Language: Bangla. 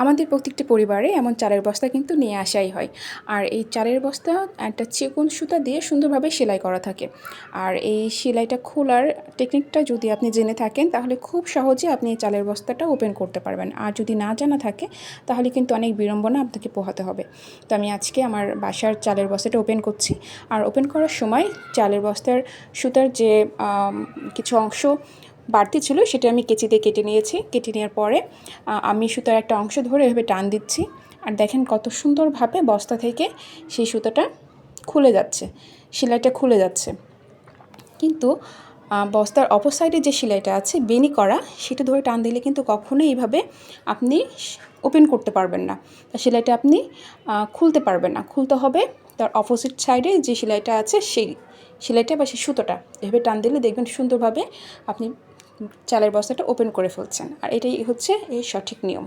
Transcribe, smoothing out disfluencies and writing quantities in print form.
আমাদের প্রত্যেকটি পরিবারে এমন চালের বস্তা কিন্তু নিয়ে আসাই হয়। আর এই চালের বস্তা একটা চিকন সুতা দিয়ে সুন্দরভাবে সেলাই করা থাকে। আর এই সেলাইটা খোলার টেকনিকটা যদি আপনি জেনে থাকেন তাহলে খুব সহজে আপনি এই চালের বস্তাটা ওপেন করতে পারবেন। আর যদি না জানা থাকে তাহলে কিন্তু অনেক বিড়ম্বনা আপনাকে পোহাতে হবে। তো আমি আজকে আমার বাসার চালের বস্তাটা ওপেন করছি। আর ওপেন করার সময় চালের বস্তার সুতার যে কিছু অংশ বাড়তি ছিল সেটা আমি কেচি দিয়ে কেটে নিয়েছি। কেটে নেওয়ার পরে আমি সুতার একটা অংশ ধরে এভাবে টান দিচ্ছি। আর দেখেন কত সুন্দরভাবে বস্তা থেকে সেই সুতাটা খুলে যাচ্ছে, সেলাইটা খুলে যাচ্ছে। কিন্তু বস্তার অপর সাইডে যে সেলাইটা আছে বেনি করা, সেটা ধরে টান দিলে কিন্তু কখনোই এইভাবে আপনি ওপেন করতে পারবেন না। সেলাইটা আপনি খুলতে পারবেন না। খুলতে হবে তার অপোজিট সাইডে যে সেলাইটা আছে সেই সেলাইটা বা সেই সুতোটা এভাবে টান দিলে দেখবেন সুন্দরভাবে আপনি চালের বস্তাটা ওপেন করে ফেলছেন। আর এটাই হচ্ছে এর সঠিক নিয়ম।